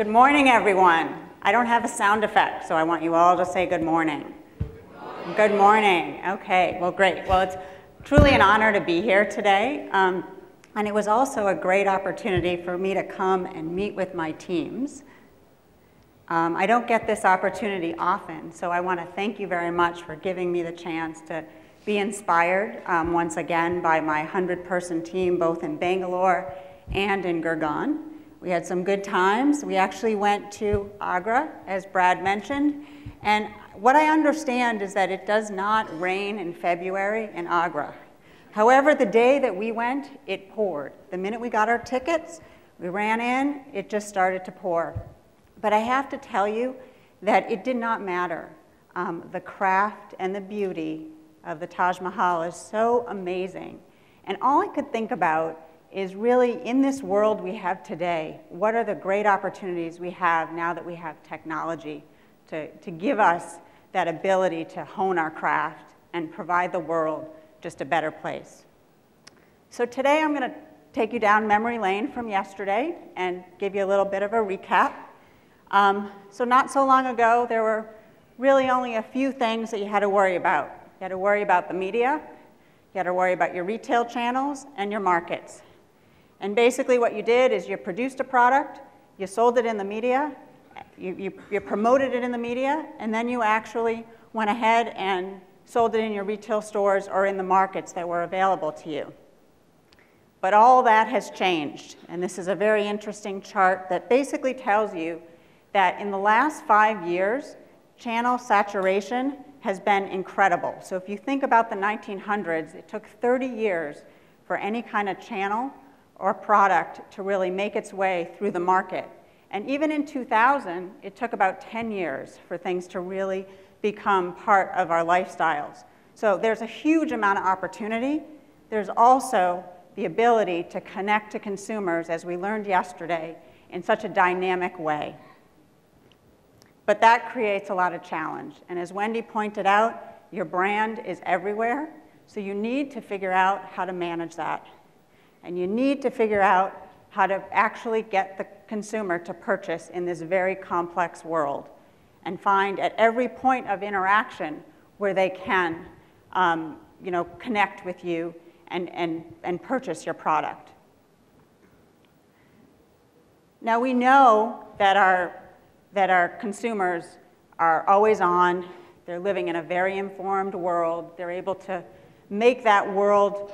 Good morning, everyone. I don't have a sound effect, so I want you all to say good morning. Good morning. Okay, well, great. Well, it's truly an honor to be here today, and it was also a great opportunity for me to come and meet with my teams. I don't get this opportunity often, so I want to thank you very much for giving me the chance to be inspired once again by my 100-person team, both in Bangalore and in Gurgaon. We had some good times. We actually went to Agra, as Brad mentioned, and what I understand is that it does not rain in February in Agra. However, the day that we went, it poured. The minute we got our tickets, we ran in, it just started to pour. But I have to tell you that it did not matter. The craft and the beauty of the Taj Mahal is so amazing. And all I could think about is really, in this world we have today, what are the great opportunities we have now that we have technology to give us that ability to hone our craft and provide the world just a better place. So today I'm going to take you down memory lane from yesterday and give you a little bit of a recap. So not so long ago, there were really only a few things that you had to worry about. You had to worry about the media, you had to worry about your retail channels, and your markets. And basically what you did is you produced a product, you sold it in the media, you promoted it in the media, and then you actually went ahead and sold it in your retail stores or in the markets that were available to you. But all that has changed, and this is a very interesting chart that basically tells you that in the last 5 years, channel saturation has been incredible. So if you think about the 1900s, it took 30 years for any kind of channel or product to really make its way through the market. And even in 2000, it took about 10 years for things to really become part of our lifestyles. So there's a huge amount of opportunity. There's also the ability to connect to consumers, as we learned yesterday, in such a dynamic way. But that creates a lot of challenge. And as Wendy pointed out, your brand is everywhere, so you need to figure out how to manage that. And you need to figure out how to actually get the consumer to purchase in this very complex world and find at every point of interaction where they can connect with you and purchase your product. Now we know that our consumers are always on. They're living in a very informed world. They're able to make that world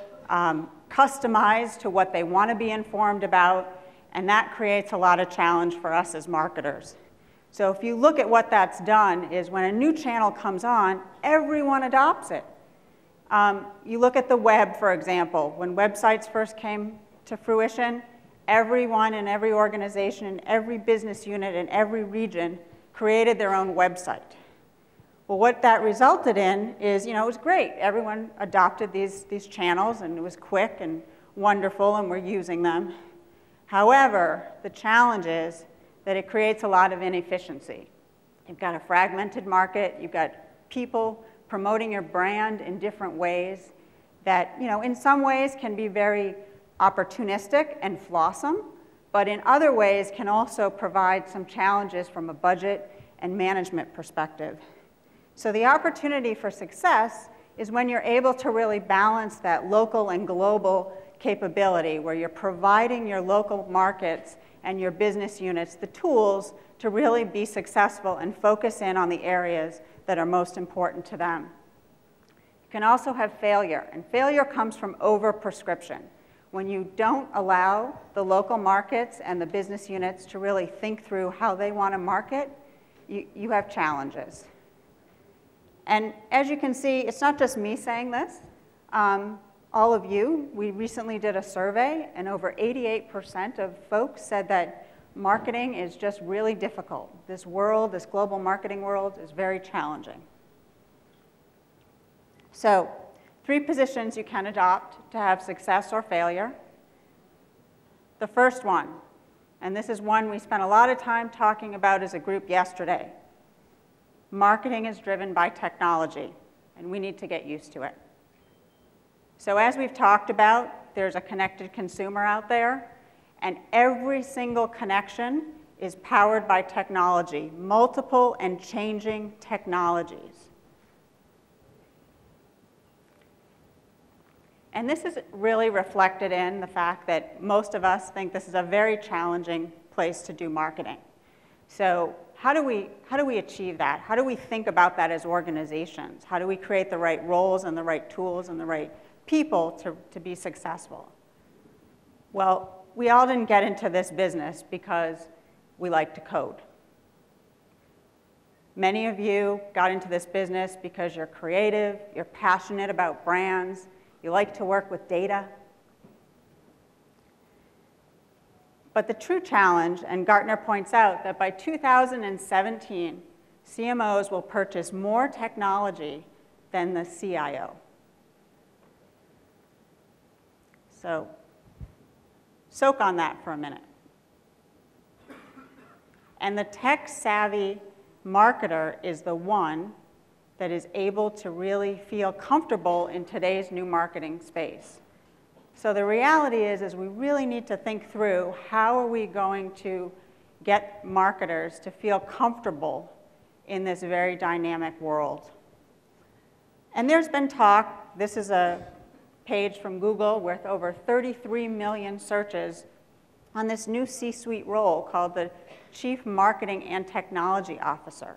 customized to what they want to be informed about, and that creates a lot of challenge for us as marketers. So if you look at what that's done is when a new channel comes on, everyone adopts it. You look at the web, for example. When websites first came to fruition, everyone in every organization, in every business unit, in every region created their own website. Well, what that resulted in is, it was great. Everyone adopted these channels, and it was quick and wonderful, and we're using them. However, the challenge is that it creates a lot of inefficiency. You've got a fragmented market. You've got people promoting your brand in different ways that, in some ways can be very opportunistic and flawsome, but in other ways can also provide some challenges from a budget and management perspective. So the opportunity for success is when you're able to really balance that local and global capability, where you're providing your local markets and your business units the tools to really be successful and focus in on the areas that are most important to them. You can also have failure, and failure comes from over-prescription. When you don't allow the local markets and the business units to really think through how they want to market, you have challenges. And as you can see, it's not just me saying this. All of you, we recently did a survey, and over 88% of folks said that marketing is just really difficult. This world, this global marketing world, is very challenging. So, 3 positions you can adopt to have success or failure. The first one, and this is one we spent a lot of time talking about as a group yesterday. Marketing is driven by technology, and we need to get used to it. So as we've talked about, there's a connected consumer out there, and every single connection is powered by technology, multiple and changing technologies. And this is really reflected in the fact that most of us think this is a very challenging place to do marketing. So how do we achieve that? How do we think about that as organizations? How do we create the right roles and the right tools and the right people to be successful? Well, we all didn't get into this business because we like to code. Many of you got into this business because you're creative, you're passionate about brands, you like to work with data. But the true challenge, and Gartner points out that by 2017, CMOs will purchase more technology than the CIO. So soak on that for a minute. And the tech-savvy marketer is the one that is able to really feel comfortable in today's new marketing space. So the reality is we really need to think through how are we going to get marketers to feel comfortable in this very dynamic world. And there's been talk, this is a page from Google with over 33 million searches on this new C-suite role called the Chief Marketing and Technology Officer.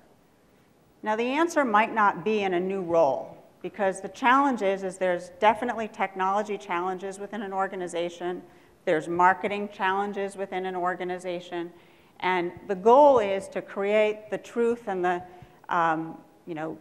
Now the answer might not be in a new role, because the challenge is there's definitely technology challenges within an organization, there's marketing challenges within an organization, and the goal is to create the truth and the,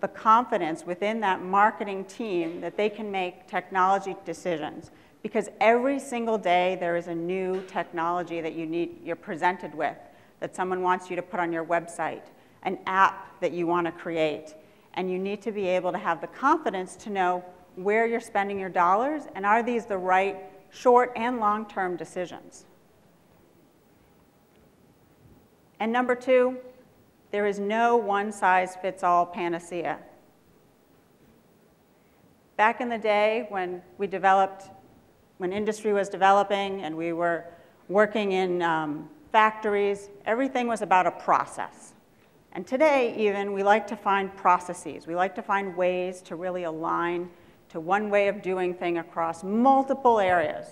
the confidence within that marketing team that they can make technology decisions. Because every single day there is a new technology that you're presented with, that someone wants you to put on your website, an app that you want to create. And you need to be able to have the confidence to know where you're spending your dollars and are these the right short and long-term decisions. And number two, there is no one-size-fits-all panacea. Back in the day when industry was developing and we were working in factories, everything was about a process. And today, even, we like to find processes. We like to find ways to really align to one way of doing things across multiple areas.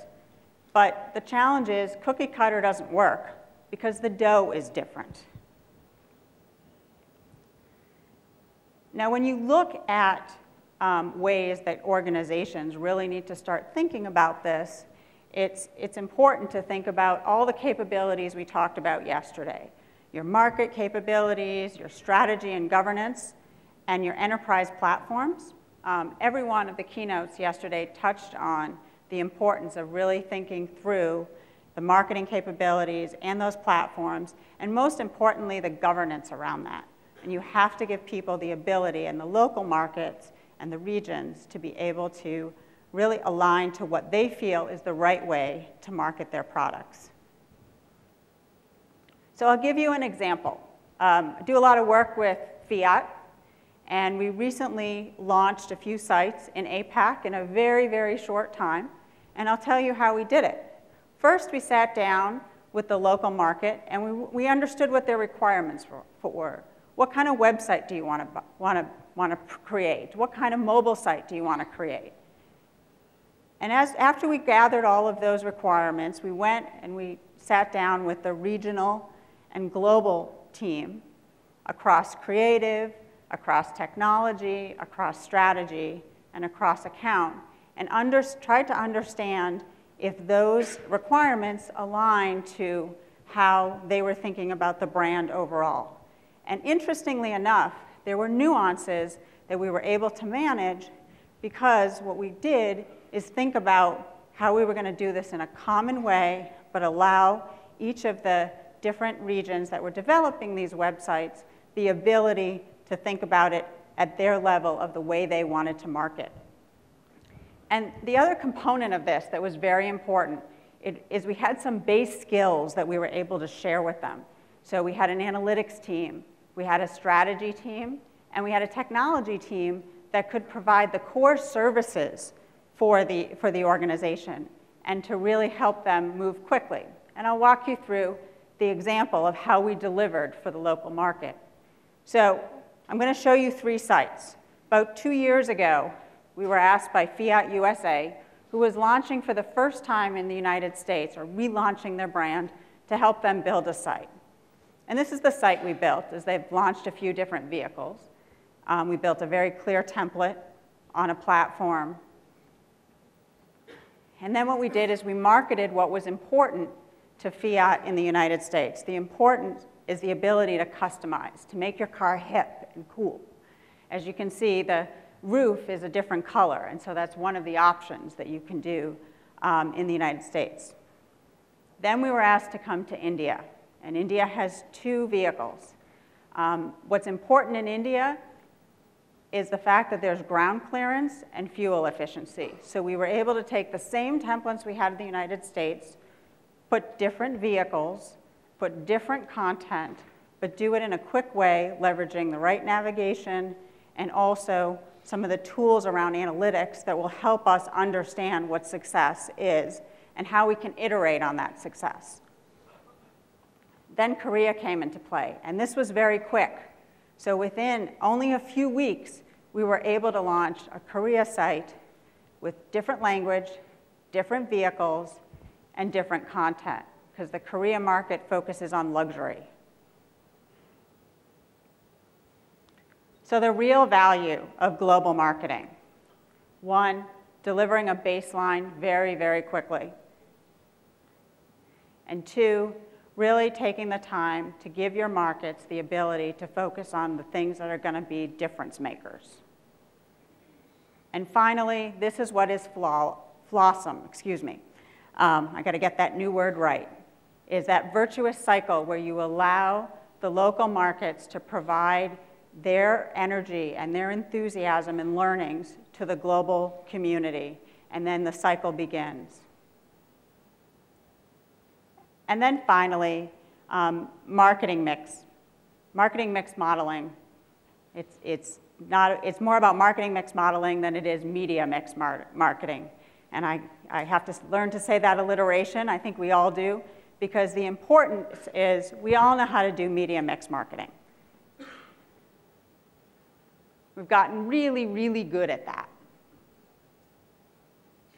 But the challenge is cookie cutter doesn't work because the dough is different. Now, when you look at ways that organizations really need to start thinking about this, it's important to think about all the capabilities we talked about yesterday. Your market capabilities, your strategy and governance, and your enterprise platforms. Every one of the keynotes yesterday touched on the importance of really thinking through the marketing capabilities and those platforms, and most importantly, the governance around that. And you have to give people the ability in the local markets and the regions to be able to really align to what they feel is the right way to market their products. So I'll give you an example. I do a lot of work with Fiat, and we recently launched a few sites in APAC in a very, very short time, and I'll tell you how we did it. First, we sat down with the local market, and we understood what their requirements were. What kind of website do you want to create? What kind of mobile site do you want to create? And after we gathered all of those requirements, we went and we sat down with the regional and global team across creative, across technology, across strategy, and across account, and tried to understand if those requirements aligned to how they were thinking about the brand overall. And interestingly enough, there were nuances that we were able to manage because what we did is think about how we were going to do this in a common way, but allow each of the different regions that were developing these websites the ability to think about it at their level of the way they wanted to market. And the other component of this that was very important is we had some base skills that we were able to share with them. So we had an analytics team, we had a strategy team, and we had a technology team that could provide the core services for the organization and to really help them move quickly. And I'll walk you through the example of how we delivered for the local market. So I'm going to show you 3 sites. About 2 years ago, we were asked by Fiat USA, who was launching for the first time in the United States, or relaunching their brand, to help them build a site. And this is the site we built, as they've launched a few different vehicles. We built a very clear template on a platform. And then what we did is we marketed what was important to Fiat in the United States. The important is the ability to customize, to make your car hip and cool. As you can see, the roof is a different color, and so that's one of the options that you can do in the United States. Then we were asked to come to India, and India has 2 vehicles. What's important in India is the fact that there's ground clearance and fuel efficiency. So we were able to take the same templates we had in the United States, put different vehicles, put different content, but do it in a quick way, leveraging the right navigation and also some of the tools around analytics that will help us understand what success is and how we can iterate on that success. Then Korea came into play, and this was very quick. So within only a few weeks, we were able to launch a Korea site with different language, different vehicles, and different content, because the Korea market focuses on luxury. So the real value of global marketing: 1, delivering a baseline very, very quickly. And 2, really taking the time to give your markets the ability to focus on the things that are going to be difference makers. And finally, this is what is flawsome, I got to get that new word right, is that virtuous cycle where you allow the local markets to provide their energy and their enthusiasm and learnings to the global community, and then the cycle begins. And then finally, marketing mix modeling. It's more about marketing mix modeling than it is media mix marketing. And I have to learn to say that alliteration. I think we all do, because the importance is we all know how to do media mix marketing. We've gotten really, really good at that.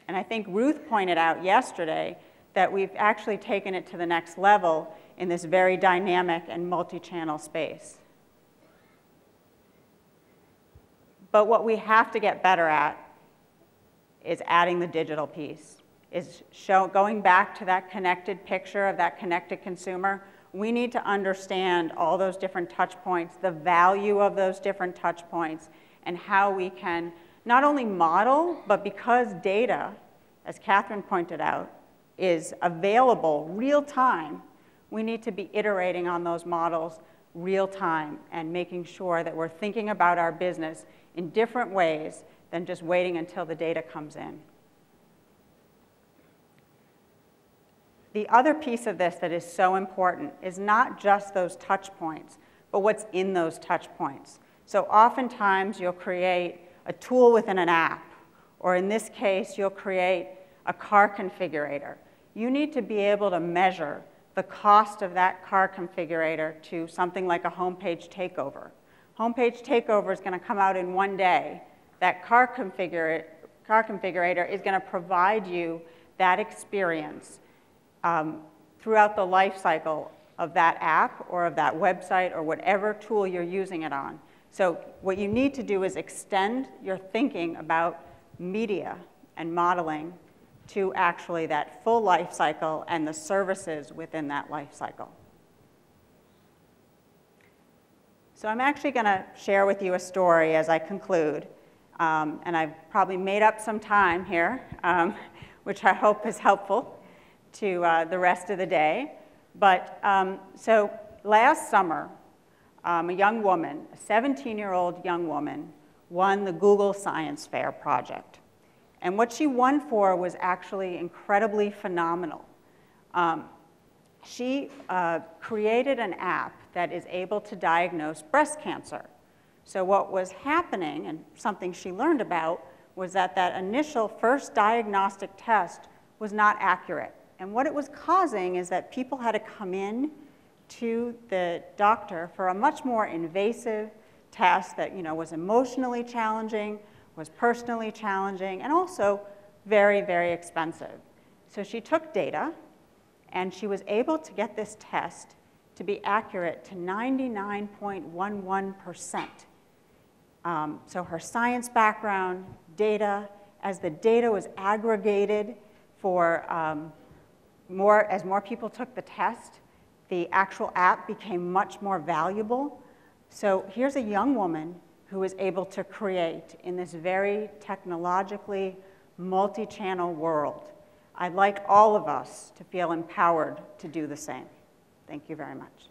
And I think Ruth pointed out yesterday that we've actually taken it to the next level in this very dynamic and multi-channel space. But what we have to get better at is adding the digital piece, is going back to that connected picture of that connected consumer. We need to understand all those different touch points, the value of those different touch points, and how we can not only model, but because data, as Catherine pointed out, is available real time, we need to be iterating on those models real time and making sure that we're thinking about our business in different ways than just waiting until the data comes in. The other piece of this that is so important is not just those touch points, but what's in those touch points. So oftentimes you'll create a tool within an app, or in this case, you'll create a car configurator. You need to be able to measure the cost of that car configurator to something like a homepage takeover. Homepage takeover is going to come out in one day. That car configurator is going to provide you that experience throughout the life cycle of that app or of that website or whatever tool you're using it on. So what you need to do is extend your thinking about media and modeling to actually that full life cycle and the services within that life cycle. So I'm actually going to share with you a story as I conclude. And I've probably made up some time here, which I hope is helpful to the rest of the day. But so last summer, a young woman, a 17-year-old young woman, won the Google Science Fair project. And what she won for was actually incredibly phenomenal. She created an app that is able to diagnose breast cancer. So what was happening, and something she learned about, was that that initial first diagnostic test was not accurate. And what it was causing is that people had to come in to the doctor for a much more invasive test that was emotionally challenging, was personally challenging, and also very, very expensive. So she took data, and she was able to get this test to be accurate to 99.11%. So her science background, data, as the data was aggregated for as more people took the test, the actual app became much more valuable. So here's a young woman who was able to create in this very technologically multi-channel world. I'd like all of us to feel empowered to do the same. Thank you very much.